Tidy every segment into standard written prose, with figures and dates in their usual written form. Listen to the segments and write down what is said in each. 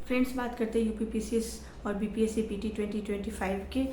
Friends, बात करते हैं यूपीपीसीएस और बीपीएससी पीटी 2025 के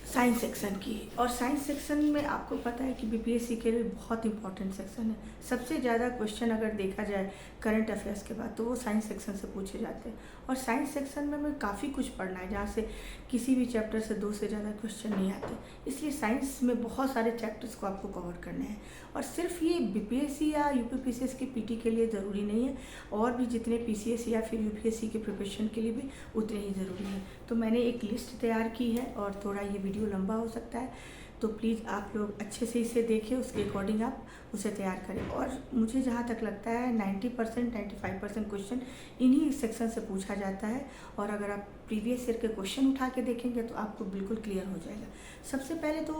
साइंस सेक्शन की। और साइंस सेक्शन में आपको पता है कि बीपीएससी के लिए बहुत इंपॉर्टेंट सेक्शन है। सबसे ज़्यादा क्वेश्चन अगर देखा जाए करंट अफेयर्स के बाद तो वो साइंस सेक्शन से पूछे जाते हैं। और साइंस सेक्शन में हमें काफ़ी कुछ पढ़ना है जहाँ से किसी भी चैप्टर से 2 से ज़्यादा क्वेश्चन नहीं आते। इसलिए साइंस में बहुत सारे चैप्टर्स को आपको कवर करने हैं। और सिर्फ ये बीपीएससी या यूपीपीसीएस के पीटी के लिए ज़रूरी नहीं है, और भी जितने पीसीएस या फिर यूपीएससी के प्रिपरेशन के लिए भी उतने ही ज़रूरी है। तो मैंने एक लिस्ट तैयार की है और थोड़ा ये वीडियो लंबा हो सकता है, तो प्लीज़ आप लोग अच्छे से इसे देखें, उसके अकॉर्डिंग आप उसे तैयार करें। और मुझे जहाँ तक लगता है 90% 95% क्वेश्चन इन्हीं सेक्शन से पूछा जाता है। और अगर आप प्रीवियस ईयर के क्वेश्चन उठा के देखेंगे तो आपको बिल्कुल क्लियर हो जाएगा। सबसे पहले तो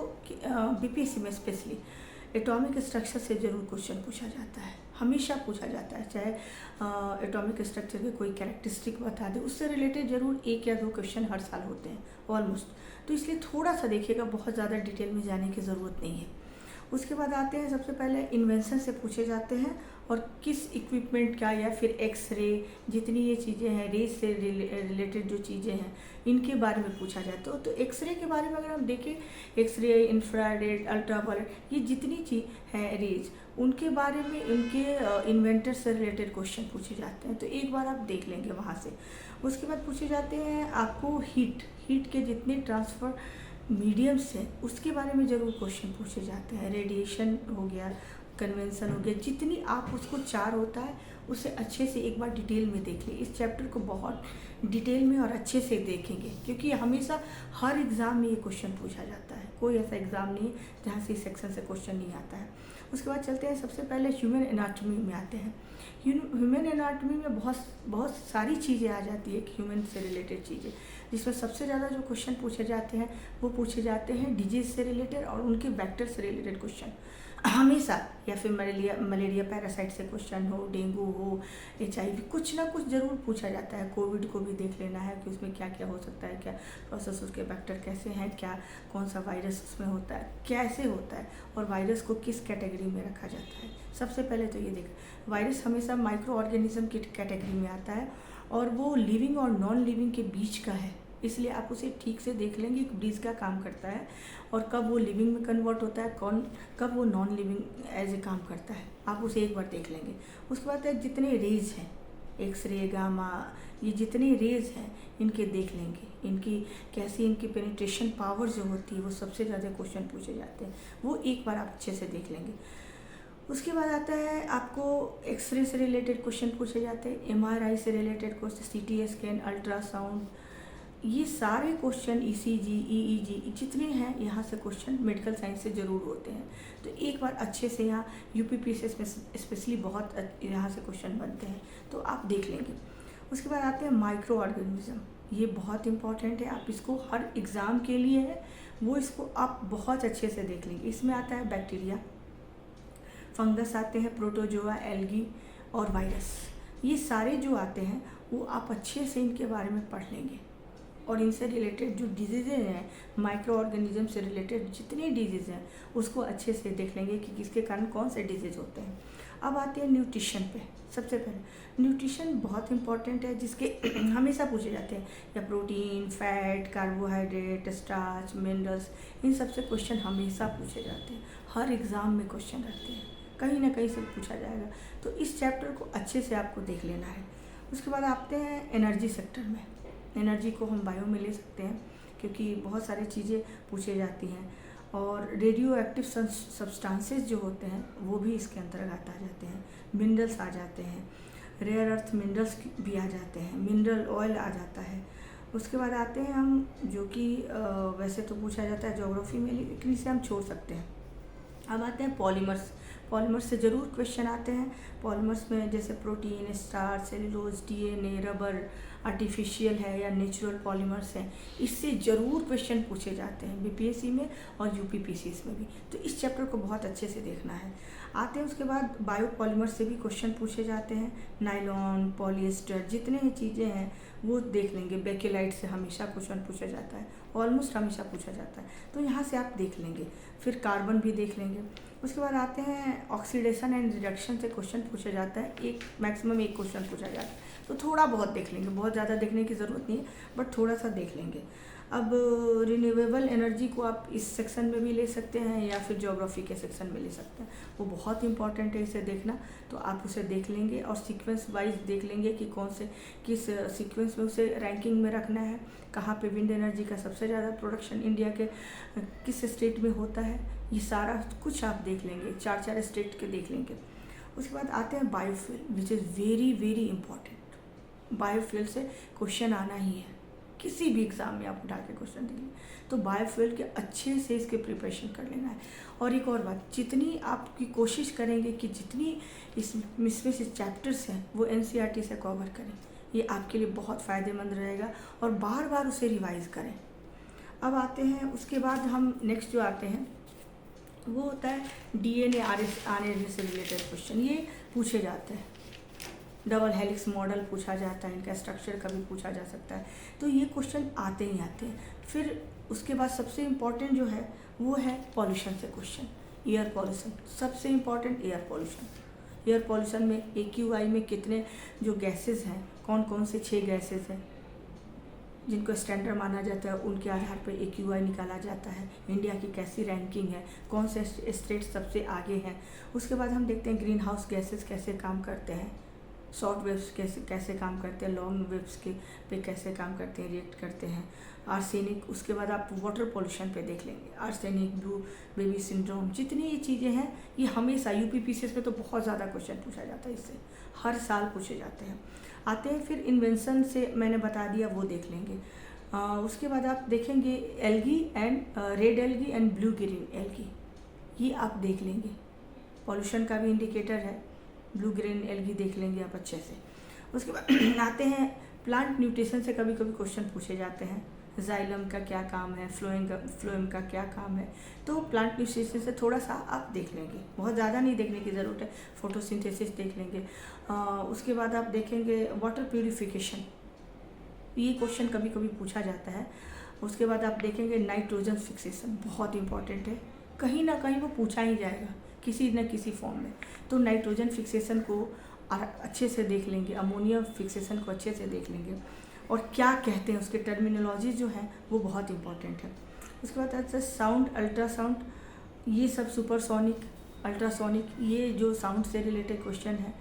बीपीएससी में स्पेशली एटॉमिक स्ट्रक्चर से ज़रूर क्वेश्चन पूछा जाता है, हमेशा पूछा जाता है। चाहे एटॉमिक स्ट्रक्चर के कोई कैरेक्टरिस्टिक बता दे, उससे रिलेटेड ज़रूर 1 या 2 क्वेश्चन हर साल होते हैं ऑलमोस्ट। तो इसलिए थोड़ा सा देखिएगा, बहुत ज़्यादा डिटेल में जाने की ज़रूरत नहीं है। उसके बाद आते हैं, सबसे पहले इन्वेंशन से पूछे जाते हैं और किस इक्विपमेंट का या फिर एक्सरे, जितनी ये चीज़ें हैं रेज से रिलेटेड जो चीज़ें हैं इनके बारे में पूछा जाता है। तो एक्सरे के बारे में अगर हम देखें, एक्सरे, इंफ्रारेड, अल्ट्रावायलेट, ये जितनी चीज़ हैं रेज, उनके बारे में उनके इन्वेंटर से रिलेटेड क्वेश्चन पूछे जाते हैं। तो एक बार आप देख लेंगे वहाँ से। उसके बाद पूछे जाते हैं आपको हीट के जितने ट्रांसफ़र मीडियम्स हैं उसके बारे में ज़रूर क्वेश्चन पूछे जाते हैं। रेडिएशन हो गया, कन्वेंशन हो गया, जितनी आप उसको 4 होता है उसे अच्छे से एक बार डिटेल में देख लें। इस चैप्टर को बहुत डिटेल में और अच्छे से देखेंगे, क्योंकि हमेशा हर एग्ज़ाम में ये क्वेश्चन पूछा जाता है। कोई ऐसा एग्ज़ाम नहीं है जहाँ से इस सेक्शन से क्वेश्चन नहीं आता है। उसके बाद चलते हैं, सबसे पहले ह्यूमन एनाटॉमी में आते हैं। ह्यूमन एनाटॉमी में बहुत सारी चीज़ें आ जाती है, ह्यूमन से रिलेटेड चीज़ें, जिसमें सबसे ज़्यादा जो क्वेश्चन पूछे जाते हैं वो पूछे जाते हैं डिजीज़ से रिलेटेड और उनके वेक्टर से रिलेटेड क्वेश्चन हमेशा। या फिर मलेरिया पैरासाइट से क्वेश्चन हो, डेंगू हो, HIV, कुछ ना कुछ ज़रूर पूछा जाता है। कोविड को भी देख लेना है कि उसमें क्या क्या हो सकता है, क्या प्रोसेस, उसके वेक्टर कैसे हैं, क्या कौन सा वायरस उसमें होता है, कैसे होता है, और वायरस को किस कैटेगरी में रखा जाता है। सबसे पहले तो ये देखें, वायरस हमेशा माइक्रो ऑर्गेनिज्म की कैटेगरी में आता है और वो लिविंग और नॉन लिविंग के बीच का है। इसलिए आप उसे ठीक से देख लेंगे कि ब्रीज का काम करता है और कब वो लिविंग में कन्वर्ट होता है, कब वो नॉन लिविंग एज ए काम करता है, आप उसे एक बार देख लेंगे। उसके बाद जितने रेज हैं, एक्सरे, गामा, ये जितने रेज हैं इनके देख लेंगे, इनकी कैसी, इनकी पेनिट्रेशन पावर जो होती है वो सबसे ज़्यादा क्वेश्चन पूछे जाते हैं, वो एक बार आप अच्छे से देख लेंगे। उसके बाद आता है आपको एक्सरे से रिलेटेड क्वेश्चन पूछे जाते हैं, MRI से related question, CT scan, ultrasound, ये सारे क्वेश्चन, ECG, EEG, जितने हैं यहाँ से क्वेश्चन मेडिकल साइंस से ज़रूर होते हैं। तो एक बार अच्छे से यहाँ यूपीपीसीएस में स्पेशली बहुत यहाँ से क्वेश्चन बनते हैं, तो आप देख लेंगे। उसके बाद आते हैं माइक्रो ऑर्गेनिज्म, ये बहुत इंपॉर्टेंट है, आप इसको हर एग्ज़ाम के लिए है वो, इसको आप बहुत अच्छे से देख लेंगे। इसमें आता है बैक्टीरिया, फंगस आते हैं, प्रोटोजोआ, एल्गी और वायरस, ये सारे जो आते हैं वो आप अच्छे से इनके बारे में पढ़ लेंगे। और इनसे रिलेटेड जो डिजीज़ें हैं, माइक्रो ऑर्गेनिज्म से रिलेटेड जितनी डिजीज़ हैं उसको अच्छे से देख लेंगे कि किसके कारण कौन से डिजीज़ होते हैं। अब आते हैं न्यूट्रिशन पे। सबसे पहले न्यूट्रिशन बहुत इंपॉर्टेंट है, जिसके हमेशा पूछे जाते हैं, या protein, fat, carbohydrate, starch, minerals, इन सब से क्वेश्चन हमेशा पूछे जाते हैं, हर एग्ज़ाम में क्वेश्चन रहते हैं, कहीं ना कहीं से पूछा जाएगा। तो इस चैप्टर को अच्छे से आपको देख लेना है। उसके बाद आते हैं एनर्जी सेक्टर में। एनर्जी को हम बायो में ले सकते हैं क्योंकि बहुत सारी चीज़ें पूछी जाती हैं, और रेडियो एक्टिव सब्सटेंसेस जो होते हैं वो भी इसके अंतर्गत आ जाते हैं, मिनरल्स आ जाते हैं, रेयर अर्थ मिनरल्स भी आ जाते हैं, मिनरल ऑयल आ जाता है। उसके बाद आते हैं हम, जो कि वैसे तो पूछा जाता है ज्योग्राफी में, लेकिन इसे हम छोड़ सकते हैं। अब आते हैं पॉलीमर्स। पॉलीमर्स से ज़रूर क्वेश्चन आते हैं। पॉलीमर्स में जैसे protein, starch, cellulose, DNA, rubber, artificial है या नेचुरल पॉलीमर्स हैं, इससे ज़रूर क्वेश्चन पूछे जाते हैं बीपीएससी में और यूपीपीसीएस में भी। तो इस चैप्टर को बहुत अच्छे से देखना है। आते हैं उसके बाद बायो पॉलीमर्स से भी क्वेश्चन पूछे जाते हैं, नायलॉन, पॉलिएस्टर, जितने ही चीज़ें हैं वो देख लेंगे। बेकेलाइट से हमेशा क्वेश्चन पूछा जाता है, ऑलमोस्ट हमेशा पूछा जाता है, तो यहाँ से आप देख लेंगे। फिर कार्बन भी देख लेंगे। उसके बाद आते हैं ऑक्सीडेशन एंड रिडक्शन से क्वेश्चन पूछा जाता है, मैक्सिमम एक क्वेश्चन पूछा जाता है। तो थोड़ा बहुत देख लेंगे, बहुत ज़्यादा देखने की ज़रूरत नहीं है, बट थोड़ा सा देख लेंगे। अब रिन्यूएबल एनर्जी को आप इस सेक्शन में भी ले सकते हैं या फिर ज्योग्राफी के सेक्शन में ले सकते हैं, वो बहुत इंपॉर्टेंट है इसे देखना, तो आप उसे देख लेंगे और सीक्वेंस वाइज देख लेंगे कि कौन से किस सीक्वेंस में उसे रैंकिंग में रखना है, कहाँ पे विंड एनर्जी का सबसे ज़्यादा प्रोडक्शन इंडिया के किस स्टेट में होता है, ये सारा कुछ आप देख लेंगे, 4 स्टेट के देख लेंगे। उसके बाद आते हैं biofuel, which is very very important. Biofuel से क्वेश्चन आना ही है, किसी भी एग्ज़ाम में आप उठा के क्वेश्चन देंगे, तो बायोफ्यूल के अच्छे से इसके प्रिपरेशन कर लेना है। और एक और बात, जितनी आपकी कोशिश करेंगे कि जितनी इसमें से चैप्टर्स हैं वो एनसीईआरटी से कवर करें, ये आपके लिए बहुत फ़ायदेमंद रहेगा, और बार बार उसे रिवाइज़ करें। अब आते हैं, उसके बाद हम नेक्स्ट जो आते हैं वो होता है DNA RNA से रिलेटेड क्वेश्चन, ये पूछे जाते हैं। डबल हेलिक्स मॉडल पूछा जाता है, इनका स्ट्रक्चर कभी पूछा जा सकता है, तो ये क्वेश्चन आते ही आते हैं। फिर उसके बाद सबसे इम्पॉर्टेंट जो है वो है पॉल्यूशन से क्वेश्चन, एयर पॉल्यूशन, सबसे important air pollution. Air pollution में AQI में कितने जो गैसेस हैं, कौन कौन से 6 गैसेस हैं जिनको स्टैंडर्ड माना जाता है, उनके आधार पर AQI निकाला जाता है। इंडिया की कैसी रैंकिंग है, कौन से स्टेट सबसे आगे हैं। उसके बाद हम देखते हैं ग्रीन हाउस गैसेस कैसे काम करते हैं, शॉर्ट वेव्स कैसे काम करते हैं, लॉन्ग वेव्स के पे कैसे काम करते हैं, रिएक्ट करते हैं। आर्सेनिक, उसके बाद आप वाटर पोल्यूशन पे देख लेंगे, आर्सेनिक, ब्लू बेबी सिंड्रोम, जितनी ये चीज़ें हैं ये हमेशा UPPCS में तो बहुत ज़्यादा क्वेश्चन पूछा जाता है, इससे हर साल पूछे जाते हैं। आते हैं फिर इन्वेंशन से, मैंने बता दिया वो देख लेंगे। उसके बाद आप देखेंगे algae and red algae and blue green algae, ये आप देख लेंगे। पॉल्यूशन का भी इंडिकेटर है, ब्लू ग्रीन एल्गी देख लेंगे आप अच्छे से। उसके बाद आते हैं प्लांट न्यूट्रिशन से, कभी कभी क्वेश्चन पूछे जाते हैं। जाइलम का क्या काम है, फ्लोएम का क्या काम है, तो प्लांट न्यूट्रिशन से थोड़ा सा आप देख लेंगे, बहुत ज़्यादा नहीं देखने की ज़रूरत है। फोटोसिंथेसिस देख लेंगे। उसके बाद आप देखेंगे वाटर प्यूरिफिकेशन, ये क्वेश्चन कभी कभी पूछा जाता है। उसके बाद आप देखेंगे नाइट्रोजन फिक्सेशन, बहुत इंपॉर्टेंट है, कहीं ना कहीं वो पूछा ही जाएगा किसी न किसी फॉर्म में, तो नाइट्रोजन फिक्सेशन को अच्छे से देख लेंगे, अमोनिया फिक्सेशन को अच्छे से देख लेंगे, और क्या कहते हैं उसके टर्मिनोलॉजी जो है वो बहुत इंपॉर्टेंट है। उसके बाद आता है साउंड, अल्ट्रासाउंड, ये सब सुपरसोनिक, अल्ट्रासोनिक, ये जो साउंड से रिलेटेड क्वेश्चन है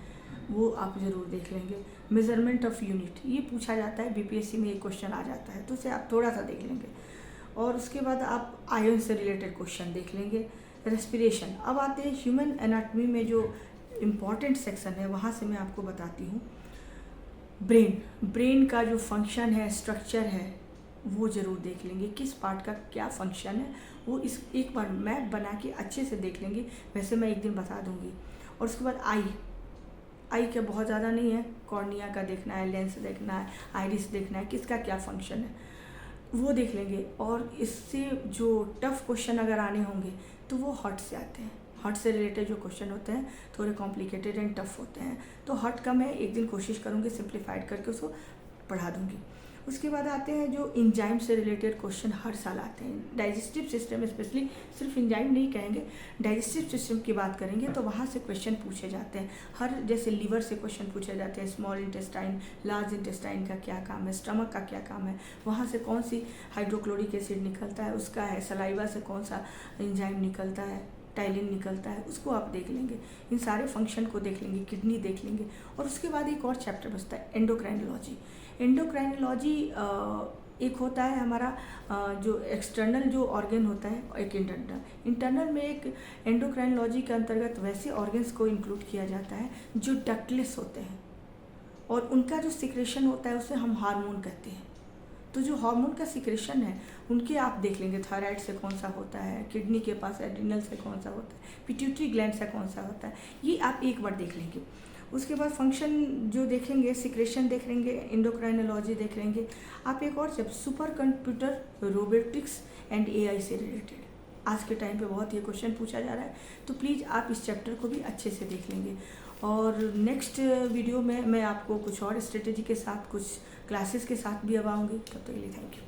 वो आप ज़रूर देख लेंगे। मेजरमेंट ऑफ यूनिट, ये पूछा जाता है, BPSC में एक क्वेश्चन आ जाता है, तो उसे आप थोड़ा सा देख लेंगे। और उसके बाद आप आयन से रिलेटेड क्वेश्चन देख लेंगे। रेस्पिरेशन, अब आते हैं ह्यूमन एनाटॉमी में जो इम्पॉर्टेंट सेक्शन है, वहाँ से मैं आपको बताती हूँ। ब्रेन का जो फंक्शन है, स्ट्रक्चर है, वो ज़रूर देख लेंगे, किस पार्ट का क्या फंक्शन है, वो इस एक बार मैप बना के अच्छे से देख लेंगे, वैसे मैं एक दिन बता दूँगी। और उसके बाद आई का बहुत ज़्यादा नहीं है, कॉर्निया का देखना है, लेंस देखना है, आइरिस देखना है, किसका क्या फंक्शन है वो देख लेंगे। और इससे जो टफ क्वेश्चन अगर आने होंगे तो वो हार्ट से आते हैं, हार्ट से रिलेटेड जो क्वेश्चन होते हैं थोड़े कॉम्प्लिकेटेड एंड टफ होते हैं, तो हार्ट का मैं एक दिन कोशिश करूँगी सिंप्लीफाइड करके उसको पढ़ा दूँगी। उसके बाद आते हैं जो इंजाइम से रिलेटेड क्वेश्चन हर साल आते हैं, डाइजेस्टिव सिस्टम स्पेशली, सिर्फ इंजाइम नहीं कहेंगे, डाइजेस्टिव सिस्टम की बात करेंगे तो वहाँ से क्वेश्चन पूछे जाते हैं। हर जैसे लीवर से क्वेश्चन पूछे जाते हैं, स्मॉल इंटेस्टाइन, लार्ज इंटेस्टाइन का क्या काम है, स्टमक का क्या काम है, वहाँ से कौन सी हाइड्रोक्लोरिक एसिड निकलता है उसका है, सलाइवा से कौन सा इंजाइम निकलता है, टाइलिन निकलता है, उसको आप देख लेंगे। इन सारे फंक्शन को देख लेंगे, किडनी देख लेंगे। और उसके बाद एक और चैप्टर बचता है एंडोक्राइनोलॉजी। एंडोक्राइनोलॉजी एक होता है हमारा जो एक्सटर्नल जो ऑर्गन होता है, एक इंटरनल में एक एंडोक्राइनोलॉजी के अंतर्गत वैसे ऑर्गन्स को इंक्लूड किया जाता है जो डक्टलेस होते हैं, और उनका जो सिक्रेशन होता है उसे हम हार्मोन कहते हैं। तो जो हार्मोन का सिक्रेशन है उनके आप देख लेंगे, थायराइड से कौन सा होता है, किडनी के पास एड्रिनल से कौन सा होता है, पिट्यूटरी ग्लैंड से कौन सा होता है, ये आप एक बार देख लेंगे। उसके बाद फंक्शन जो देखेंगे, सिक्रेशन देख लेंगे, एंडोक्राइनोलॉजी देख लेंगे। आप एक और जब super computer, robotics and AI से रिलेटेड आज के टाइम पे बहुत ये क्वेश्चन पूछा जा रहा है, तो प्लीज़ आप इस चैप्टर को भी अच्छे से देख लेंगे। और नेक्स्ट वीडियो में मैं आपको कुछ और स्ट्रेटेजी के साथ, कुछ क्लासेस के साथ भी अब आऊँगी। तब तक के लिए थैंक यू।